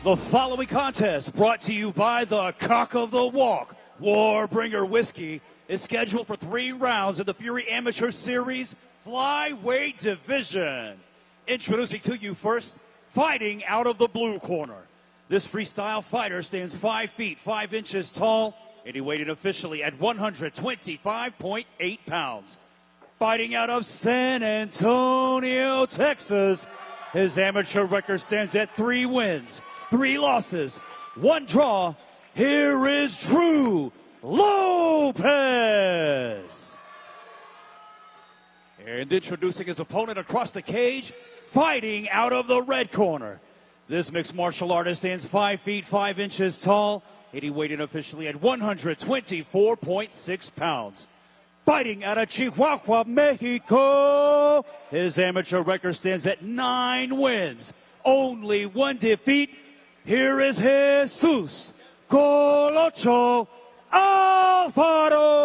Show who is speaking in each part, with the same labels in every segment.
Speaker 1: The following contest, brought to you by the Cock of the Walk, Warbringer Whiskey, is scheduled for 3 rounds in the Fury Amateur Series Flyweight Division. Introducing to you first, fighting out of the blue corner. This freestyle fighter stands 5 feet 5 inches tall, and he weighed in officially at 125.8 pounds. Fighting out of San Antonio, Texas, his amateur record stands at 3 wins, 3 losses, 1 draw. Here is Drew Lopez. And introducing his opponent across the cage, fighting out of the red corner. This mixed martial artist stands 5 feet 5 inches tall, and he weighed in officially at 124.6 pounds. Fighting out of Chihuahua, Mexico, his amateur record stands at 9 wins, only 1 defeat. Here is Jesus Colocho Alfaro.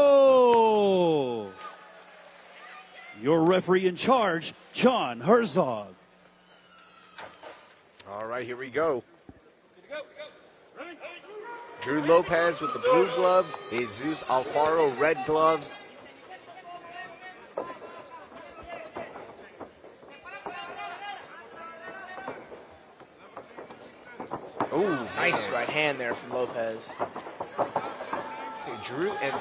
Speaker 1: Your referee in charge, John Herzog.
Speaker 2: All right, here we go. Drew Lopez with the blue gloves, Jesus Alfaro red gloves.
Speaker 3: Oh, nice right hand there from Lopez.
Speaker 2: Drew and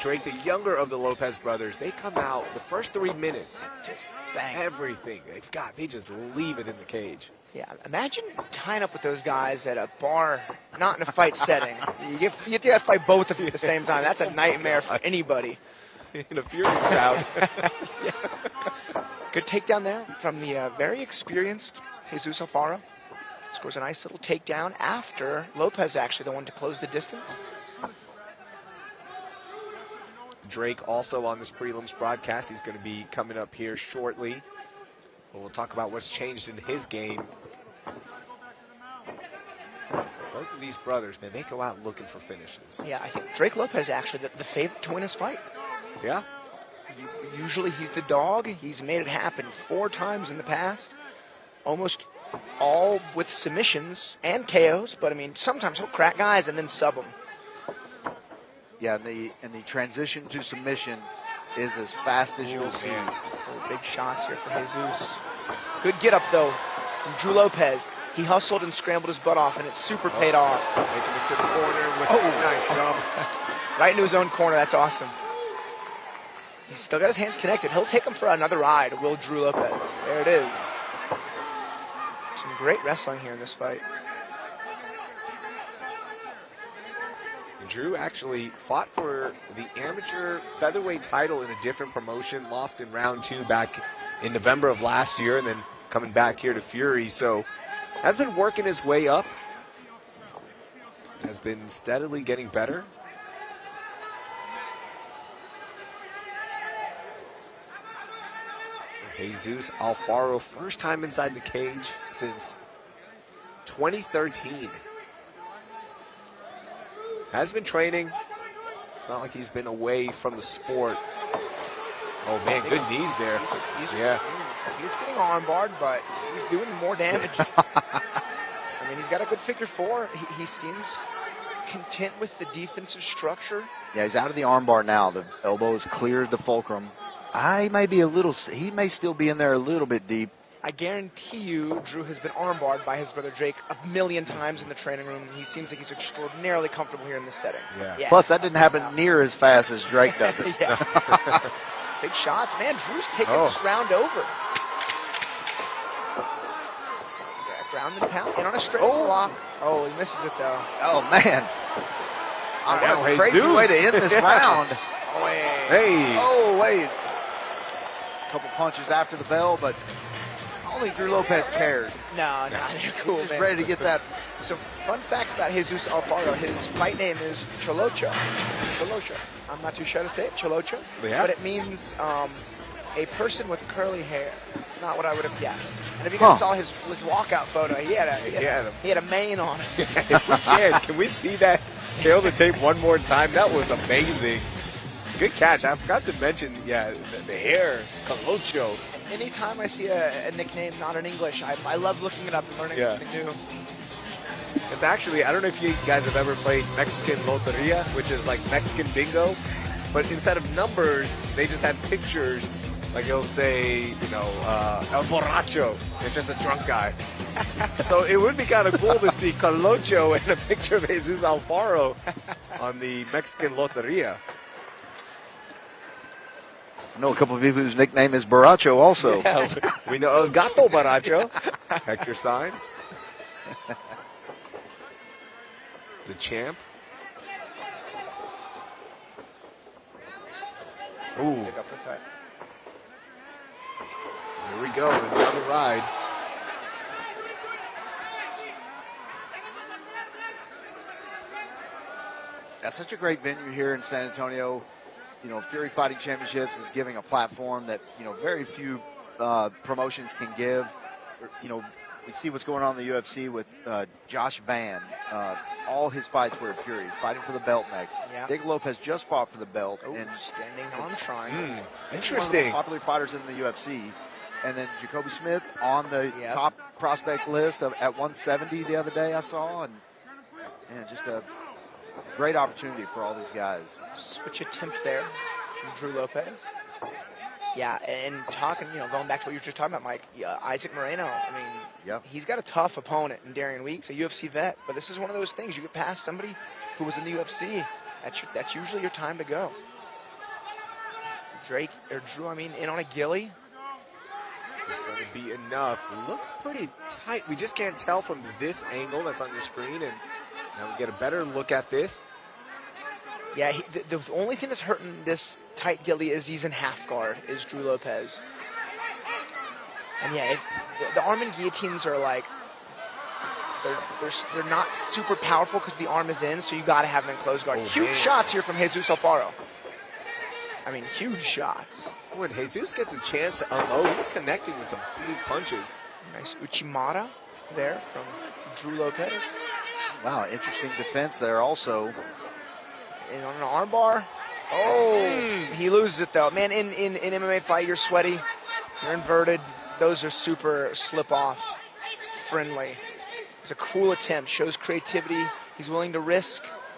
Speaker 2: Drake, the younger of the Lopez brothers, they come out the first 3 minutes.
Speaker 3: Just bang.
Speaker 2: Everything they've got, they just leave it in the cage.
Speaker 3: Yeah, imagine tying up with those guys at a bar, not in a fight setting. You have to fight both of them at the same time. That's a nightmare for anybody.
Speaker 2: In a Fury crowd.
Speaker 3: Yeah. Good takedown there from the very experienced Jesus Alfaro. Scores a nice little takedown after Lopez actually the one to close the distance.
Speaker 2: Drake also on this prelims broadcast. He's going to be coming up here shortly. We'll talk about what's changed in his game. Both of these brothers, man, they go out looking for finishes.
Speaker 3: Yeah, I think Drake Lopez actually the favorite to win his fight.
Speaker 2: Yeah.
Speaker 3: Usually he's the dog. He's made it happen 4 times in the past. Almost all with submissions and KOs, but I mean, sometimes he'll crack guys and then sub them.
Speaker 4: Yeah, and the transition to submission is as fast as you'll see.
Speaker 3: Big shots here for Jesus. Good get up though from Drew Lopez. He hustled and scrambled his butt off, and it super paid off.
Speaker 2: Taking it to the corner with nice jump.
Speaker 3: Right into his own corner. That's awesome. He's still got his hands connected. He'll take him for another ride, will Drew Lopez. There it is. Some great wrestling here in this fight.
Speaker 2: Drew actually fought for the amateur featherweight title in a different promotion, lost in round 2 back in November of last year, and then coming back here to Fury. So has been working his way up, has been steadily getting better. Jesus Alfaro, first time inside the cage since 2013. Has been training. It's not like he's been away from the sport. Oh, man, good knees there. Yeah.
Speaker 3: He's getting armbarred, but he's doing more damage. I mean, he's got a good figure 4. He seems content with the defensive structure.
Speaker 4: Yeah, he's out of the armbar now. The elbow has cleared the fulcrum. He may still be in there a little bit deep.
Speaker 3: I guarantee you Drew has been armbarred by his brother Drake a million times in the training room. He seems like he's extraordinarily comfortable here in this setting.
Speaker 2: Yeah.
Speaker 4: Plus, that didn't happen near as fast as Drake does it.
Speaker 3: Big shots. Man, Drew's taking this round over. Ground and pound. And on a straight block. Oh, he misses it, though.
Speaker 4: Oh, man. Crazy way to end this round.
Speaker 2: Hey.
Speaker 4: Oh, wait. A couple punches after the bell, but I don't think Drew Lopez cares.
Speaker 3: No, they're cool,
Speaker 4: He's
Speaker 3: man.
Speaker 4: ready to get that.
Speaker 3: So, fun fact about Jesus Alfaro, his fight name is Cholocho. Cholocho. I'm not too sure to say it, Cholocho.
Speaker 2: Yeah.
Speaker 3: But it means a person with curly hair. It's not what I would have guessed. And if you guys saw his walkout photo, he had a mane on it.
Speaker 2: Can we see that tail the tape one more time? That was amazing. Good catch. I forgot to mention, the hair, Colocho.
Speaker 3: Anytime I see a nickname not in English, I love looking it up and learning something new.
Speaker 2: It's actually, I don't know if you guys have ever played Mexican Loteria, which is like Mexican bingo, but instead of numbers, they just had pictures. Like it'll say, El Borracho. It's just a drunk guy. So it would be kind of cool to see Colocho and a picture of Jesus Alfaro on the Mexican Loteria.
Speaker 4: I know a couple of people whose nickname is Borracho also.
Speaker 2: Yeah, we know El Gato Borracho. Hector Signs. The champ. Ooh.
Speaker 3: Pick up the cut.
Speaker 2: Here we go, another ride.
Speaker 4: That's such a great venue here in San Antonio. Fury Fighting Championships is giving a platform that, very few promotions can give. We see what's going on in the UFC with Josh Van. All his fights were at Fury, fighting for the belt next.
Speaker 3: Yeah.
Speaker 4: Big Lopez just fought for the belt.
Speaker 3: Oh,
Speaker 4: and
Speaker 3: standing on trying.
Speaker 4: One of the
Speaker 2: Interesting.
Speaker 4: most popular fighters in the UFC. And then Jacoby Smith on the
Speaker 3: Yep.
Speaker 4: top prospect list at 170 the other day I saw. And just a great opportunity for all these guys.
Speaker 3: Switch attempt there from Drew Lopez. Yeah, and going back to what you were just talking about, Mike, Isaac Moreno,
Speaker 4: Yep.
Speaker 3: he's got a tough opponent in Darian Weeks, a UFC vet, but this is one of those things. You get past somebody who was in the UFC, that's usually your time to go. Drew, in on a gilly.
Speaker 2: This is going to be enough. Looks pretty tight. We just can't tell from this angle that's on your screen, and now we get a better look at this.
Speaker 3: Yeah, the only thing that's hurting this tight gilly is he's in half guard, is Drew Lopez. And yeah, the arm and guillotines are like, they're not super powerful because the arm is in, so you got to have them in close guard. Huge shots here from Jesus Alfaro. Huge shots.
Speaker 2: When Jesus gets a chance to unload, he's connecting with some big punches.
Speaker 3: Nice Uchimata there from Drew Lopez.
Speaker 4: Wow, interesting defense there also.
Speaker 3: And on an armbar. Oh, he loses it though. Man, in MMA fight, you're sweaty, you're inverted. Those are super slip-off friendly. It's a cool attempt, shows creativity. He's willing to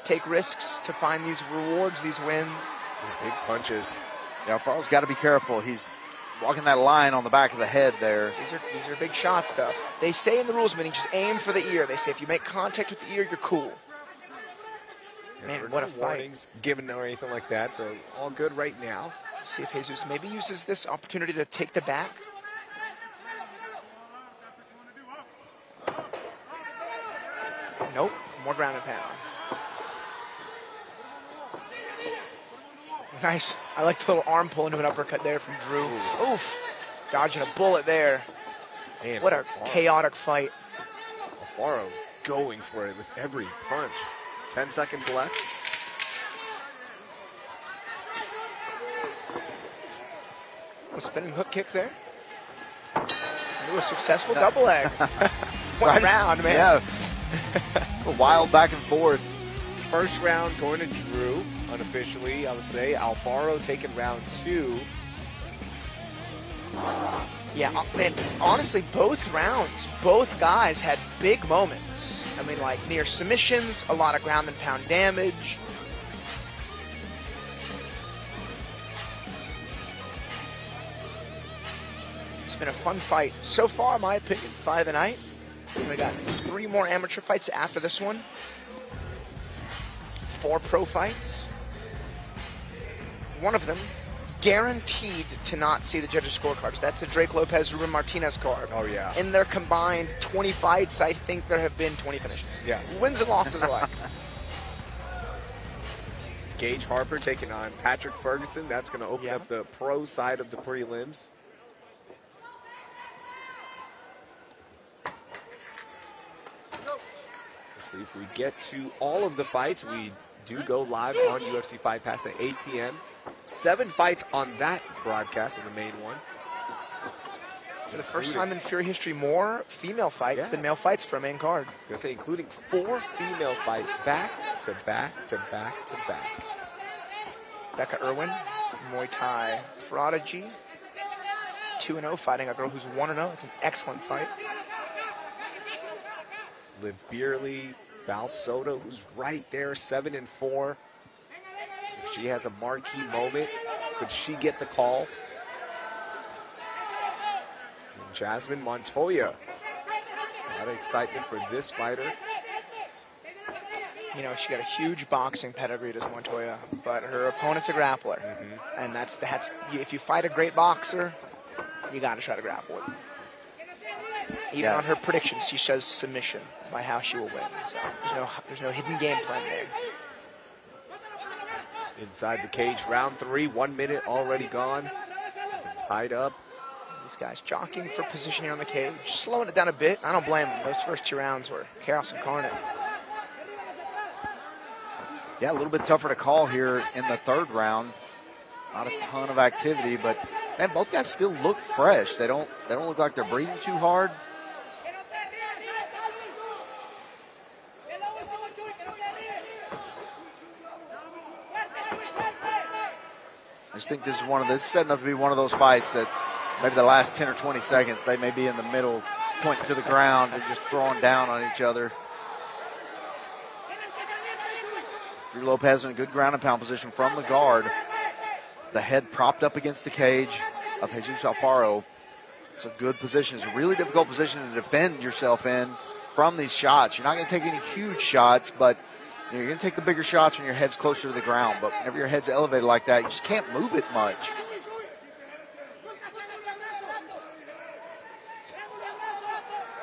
Speaker 3: take risks to find these rewards, these wins.
Speaker 2: Big punches.
Speaker 4: Now, Alfaro's got to be careful. He's walking that line on the back of the head there.
Speaker 3: These are big shots, though. They say in the rules meeting, just aim for the ear. They say if you make contact with the ear, you're cool. Man, what a fight.
Speaker 2: Warnings given or anything like that, so all good right now.
Speaker 3: See if Jesus maybe uses this opportunity to take the back. Nope, more ground and pound. Nice. I like the little arm pull into an uppercut there from Drew. Oof. Dodging a bullet there.
Speaker 2: Man,
Speaker 3: What a chaotic fight.
Speaker 2: Alfaro's going for it with every punch. 10 seconds left.
Speaker 3: A spinning hook kick there. It was a successful double leg. One round, man.
Speaker 4: Yeah. A wild back and forth.
Speaker 2: First round going to Drew, unofficially, I would say. Alfaro taking round 2.
Speaker 3: Yeah, man, honestly, both rounds, both guys had big moments. Near submissions, a lot of ground and pound damage. It's been a fun fight. So far, in my opinion, fight of the night. We got 3 more amateur fights after this one. 4 pro fights. One of them guaranteed to not see the judges' scorecards. That's the Drake Lopez, Ruben Martinez card.
Speaker 2: Oh, yeah.
Speaker 3: In their combined 20 fights, I think there have been 20 finishes.
Speaker 2: Yeah.
Speaker 3: Wins and losses alike.
Speaker 2: Gage Harper taking on Patrick Ferguson. That's going to open up the pro side of the prelims. Let's see if we get to all of the fights. We do go live on UFC Fight Pass at 8 p.m. 7 fights on that broadcast in the main one.
Speaker 3: For the first time in Fury history, more female fights than male fights for a main card.
Speaker 2: I was going to say, including 4 female fights back to back to back to back.
Speaker 3: Becca Irwin, Muay Thai prodigy. 2-0, fighting a girl who's 1-0. It's an excellent fight.
Speaker 2: Liv Beerley, Val Soto, who's right there, 7-4. If she has a marquee moment, could she get the call? And Jasmine Montoya. A lot of excitement for this fighter.
Speaker 3: You know, she got a huge boxing pedigree, does Montoya, but her opponent's a grappler. And that's if you fight a great boxer, you got to try to grapple with him. Even on her predictions, she says submission by how she will win. So there's no hidden game plan there.
Speaker 2: Inside the cage, round 3, 1 minute already gone. Tied up.
Speaker 3: These guys jockeying for position here on the cage, slowing it down a bit. I don't blame them. Those first 2 rounds were chaos incarnate.
Speaker 4: Yeah, a little bit tougher to call here in the 3rd round. Not a ton of activity, but man, both guys still look fresh. They don't look like they're breathing too hard. I just think this is setting up to be one of those fights that maybe the last 10 or 20 seconds they may be in the middle, pointing to the ground and just throwing down on each other. Drew Lopez in a good ground and pound position from the guard. The head propped up against the cage of Jesus Alfaro. It's a good position. It's a really difficult position to defend yourself in from these shots. You're not going to take any huge shots, but you're going to take the bigger shots when your head's closer to the ground. But whenever your head's elevated like that, you just can't move it much.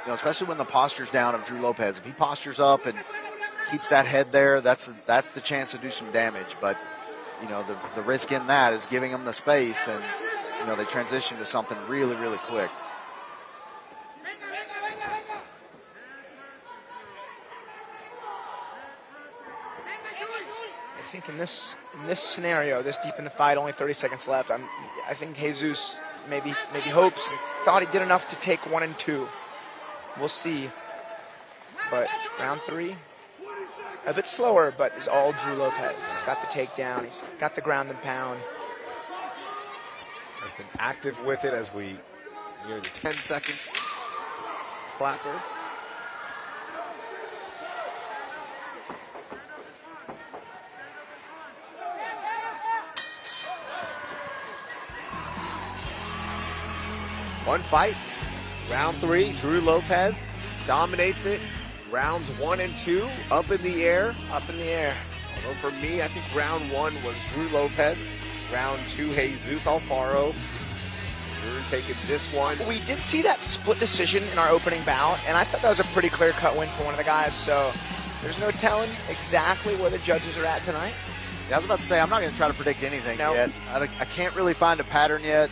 Speaker 4: You know, especially when the posture's down of Drew Lopez. If he postures up and keeps that head there, that's the chance to do some damage. But, you know, the risk in that is giving them the space, and, you know, they transition to something really, really quick.
Speaker 3: I think in this scenario, this deep in the fight, only 30 seconds left, I think Jesus maybe hopes and thought he did enough to take 1 and 2. We'll see. But round 3, a bit slower, but is all Drew Lopez. He's got the takedown. He's got the ground and pound.
Speaker 2: Has been active with it as we near the 10-second clapper. One fight, round 3, Drew Lopez dominates it. Rounds 1 and 2, up in the air.
Speaker 3: Up in the air.
Speaker 2: Although for me, I think round 1 was Drew Lopez. Round 2, Jesus Alfaro. Drew taking this one.
Speaker 3: We did see that split decision in our opening bout, and I thought that was a pretty clear-cut win for one of the guys. So there's no telling exactly where the judges are at tonight.
Speaker 4: Yeah, I was about to say, I'm not going to try to predict anything
Speaker 3: Nope.
Speaker 4: yet. I can't really find a pattern yet.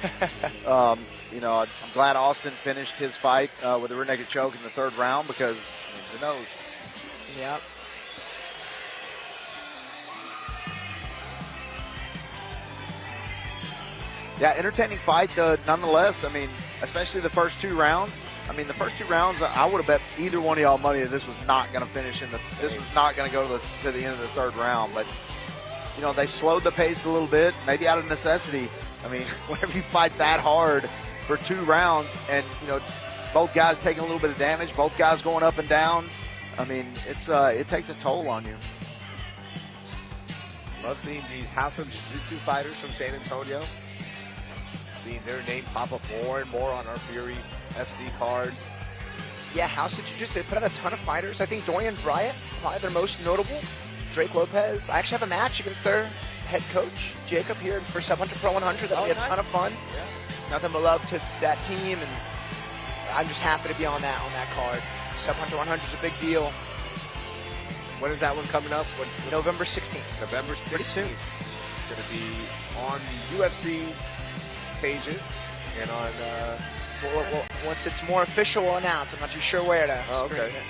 Speaker 4: You know, I'm glad Austin finished his fight with a rear naked choke in the 3rd round because, who knows?
Speaker 3: Yep.
Speaker 4: Yeah, entertaining fight nonetheless. I mean, especially the first 2 rounds. I mean, the first 2 rounds, I would have bet either one of y'all money that this was not going to finish this was not going to go to the end of the 3rd round. But, you know, they slowed the pace a little bit, maybe out of necessity. I mean, whenever you fight that hard for 2 rounds and, you know, both guys taking a little bit of damage, both guys going up and down, I mean, it takes a toll on you.
Speaker 2: Love seeing these House of Jiu-Jitsu fighters from San Antonio. Seeing their name pop up more and more on our Fury FC cards.
Speaker 3: Yeah, House of Jiu-Jitsu, they put out a ton of fighters. I think Dorian Bryant, probably their most notable. Drake Lopez. I actually have a match against their head coach, Jacob, here for Sub Hunter Pro 100. That'll be a ton of fun.
Speaker 2: Yeah.
Speaker 3: Nothing but love to that team, and I'm just happy to be on that card. Sub Hunter 100 is a big deal.
Speaker 2: When is that one coming up?
Speaker 3: November 16th.
Speaker 2: November 16th.
Speaker 3: Pretty soon.
Speaker 2: It's going to be on the UFC's pages and on...
Speaker 3: Well, once it's more official, we'll announce. I'm not too sure where to
Speaker 2: okay.
Speaker 3: screen it.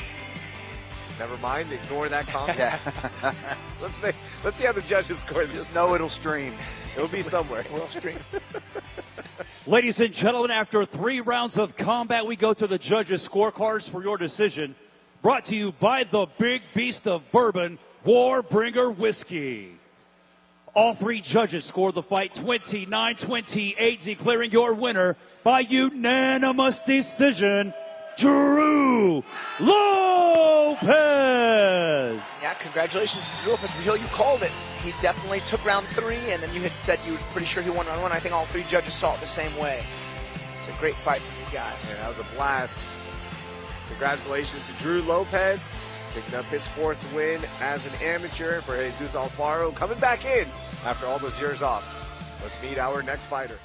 Speaker 2: Never mind. Ignore that comment.
Speaker 4: Yeah.
Speaker 2: Let's see how the judges score this.
Speaker 4: Just know it'll stream.
Speaker 2: It'll be somewhere.
Speaker 3: We'll stream.
Speaker 1: Ladies and gentlemen, after 3 rounds of combat, we go to the judges' scorecards for your decision. Brought to you by the Big Beast of Bourbon, Warbringer Whiskey. All 3 judges scored the fight 29-28, declaring your winner by unanimous decision, Drew Lopez.
Speaker 3: congratulations to Drew Lopez. You called it. He definitely took round 3, and then you had said you were pretty sure he won round 1. I think all 3 judges saw it the same way. It's a great fight for these guys.
Speaker 2: Yeah, that was a blast. Congratulations to Drew Lopez, picking up his 4th win as an amateur for Jesus Alfaro, coming back in after all those years off. Let's meet our next fighter.